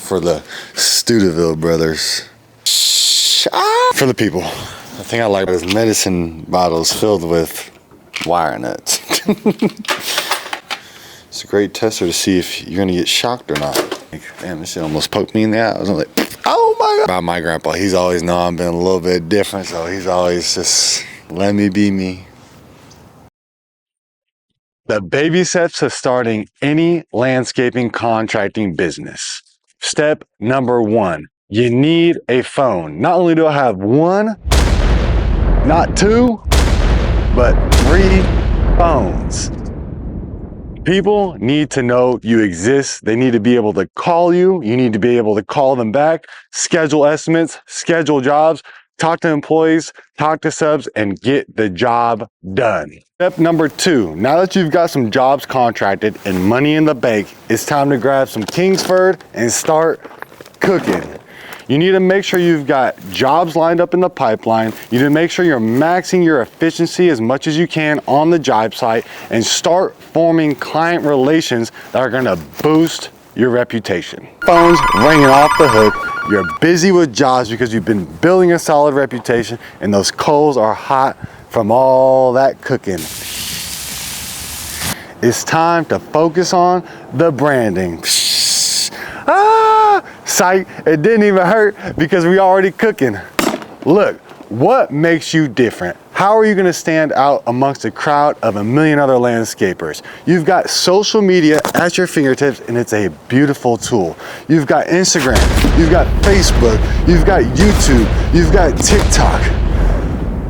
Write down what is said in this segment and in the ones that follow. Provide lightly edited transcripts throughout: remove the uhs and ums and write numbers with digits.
For the Stuteville brothers. For the people. The thing I like is medicine bottles filled with wire nuts. It's a great tester to see if you're gonna get shocked or not. Like, damn, this shit almost poked me in the eye. I was like, oh my God. About my grandpa, he's always known I've been a little bit different, so he's always just let me be me. The baby steps to starting any landscaping contracting business. Step number 1, you need a phone. Not only do I have one, not two, but 3 phones. People need to know you exist. They need to be able to call you. You need to be able to call them back, schedule estimates, schedule jobs, talk to employees, talk to subs, and get the job done. Step number 2, now that you've got some jobs contracted and money in the bank, it's time to grab some Kingsford and start cooking. You need to make sure you've got jobs lined up in the pipeline. You need to make sure you're maxing your efficiency as much as you can on the job site and start forming client relations that are gonna boost your reputation. Phone's ringing off the hook. You're busy with jobs because you've been building a solid reputation and those coals are hot from all that cooking. It's time to focus on the branding. Sight, it didn't even hurt because we already cooking. Look, what makes you different? How are you gonna stand out amongst a crowd of a million other landscapers? You've got social media at your fingertips and it's a beautiful tool. You've got Instagram, you've got Facebook, you've got YouTube, you've got TikTok.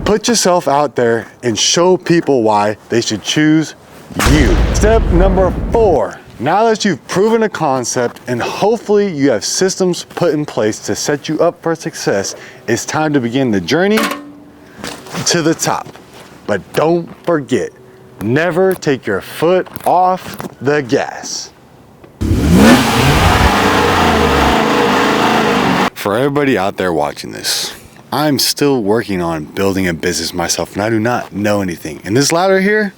Put yourself out there and show people why they should choose you. Step number 4. Now that you've proven a concept and hopefully you have systems put in place to set you up for success, it's time to begin the journey to the top. But don't forget, never take your foot off the gas. For everybody out there watching this, I'm still working on building a business myself and I do not know anything. And this ladder here,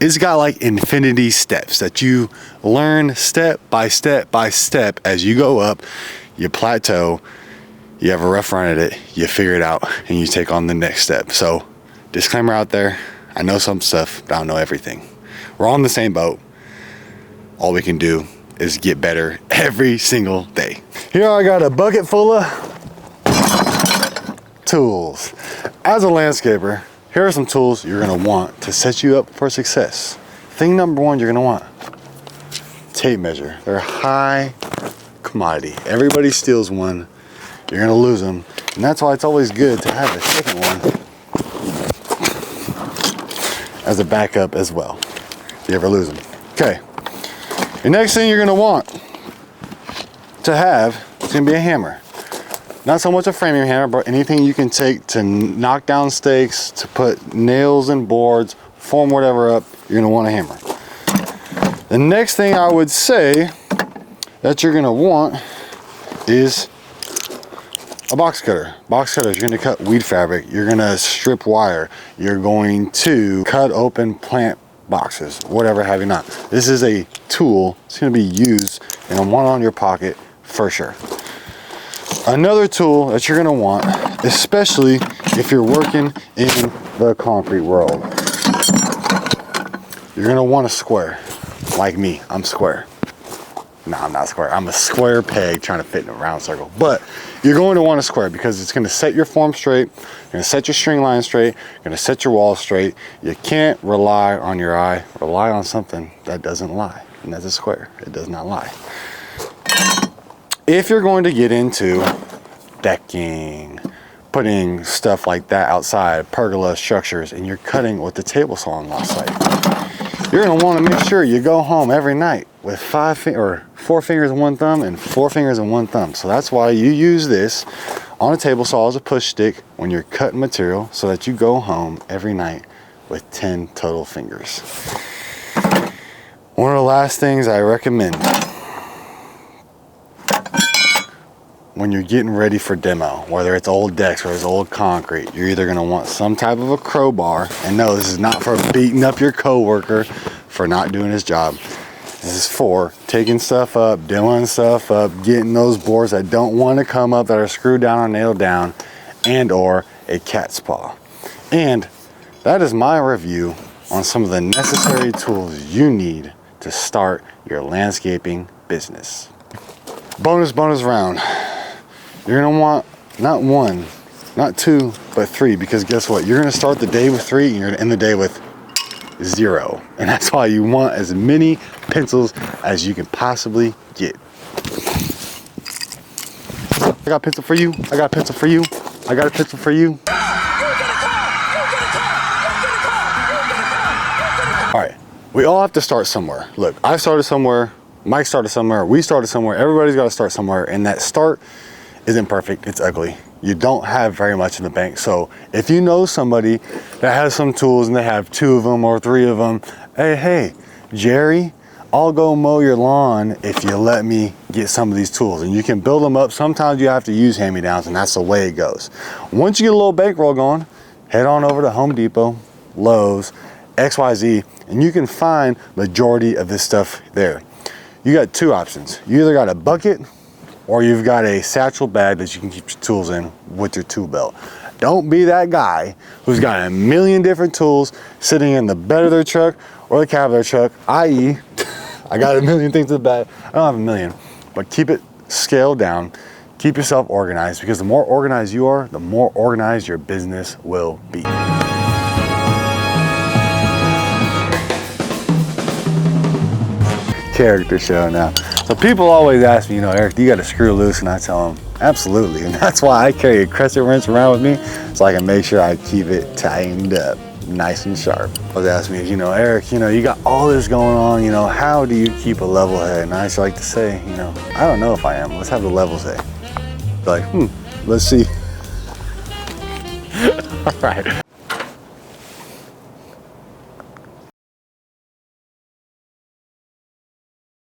it's got like infinity steps that you learn step by step by step as you go up, you plateau, you have a rough run at it, you figure it out, and you take on the next step. So, disclaimer out there, I know some stuff, but I don't know everything. We're all in the same boat. All we can do is get better every single day. Here I got a bucket full of tools. As a landscaper, here are some tools you're gonna want to set you up for success. Thing number 1 you're gonna want, tape measure. They're high commodity. Everybody steals one, you're gonna lose them. And that's why it's always good to have a second one as a backup as well, if you ever lose them. Okay, the next thing you're gonna want to have is gonna be a hammer. Not so much a framing hammer, but anything you can take to knock down stakes, to put nails in boards, form whatever up, you're gonna want a hammer. The next thing I would say that you're gonna want is a box cutter. Box cutters, you're gonna cut weed fabric, you're gonna strip wire, you're going to cut open plant boxes, whatever have you not. This is a tool, it's gonna be used and one on your pocket for sure. Another tool that you're gonna want, especially if you're working in the concrete world, you're gonna want a square. Like me, I'm square. No, I'm not square. I'm a square peg trying to fit in a round circle. But you're going to want a square because it's gonna set your form straight, you're gonna set your string line straight, you're gonna set your wall straight. You can't rely on your eye. Rely on something that doesn't lie. And that's a square. It does not lie. If you're going to get into decking, putting stuff like that outside, pergola structures, and you're cutting with the table saw on last site, you're gonna wanna make sure you go home every night with 4 fingers and 1 thumb and 4 fingers and 1 thumb. So that's why you use this on a table saw as a push stick when you're cutting material so that you go home every night with 10 total fingers. One of the last things I recommend when you're getting ready for demo, whether it's old decks or it's old concrete, you're either gonna want some type of a crowbar, and no, this is not for beating up your coworker for not doing his job. This is for taking stuff up, doing stuff up, getting those boards that don't want to come up, that are screwed down or nailed down, and or a cat's paw. And that is my review on some of the necessary tools you need to start your landscaping business. Bonus round. You're gonna want not one, not two, but three, because guess what? You're gonna start the day with 3 and you're gonna end the day with 0. And that's why you want as many pencils as you can possibly get. I got a pencil for you. I got a pencil for you. I got a pencil for you. All right, we all have to start somewhere. Look, I started somewhere, Mike started somewhere, we started somewhere, everybody's gotta start somewhere, and that start isn't perfect, it's ugly. You don't have very much in the bank. So if you know somebody that has some tools and they have 2 of them or 3 of them, hey, Jerry, I'll go mow your lawn if you let me get some of these tools. And you can build them up. Sometimes you have to use hand-me-downs, and that's the way it goes. Once you get a little bankroll going, head on over to Home Depot, Lowe's, XYZ, and you can find majority of this stuff there. You got 2 options. You either got a bucket or you've got a satchel bag that you can keep your tools in with your tool belt. Don't be that guy who's got a million different tools sitting in the bed of their truck or the cab of their truck, i.e., I got a million things in the bed. I don't have a million, but keep it scaled down. Keep yourself organized, because the more organized you are, the more organized your business will be. Character show now. So people always ask me, Eric, do you got a screw loose? And I tell them, absolutely. And that's why I carry a crescent wrench around with me, so I can make sure I keep it tightened up, nice and sharp. They ask me, Eric, you got all this going on, how do you keep a level head? And I just like to say, I don't know if I am. Let's have the level say. Like, let's see. All right.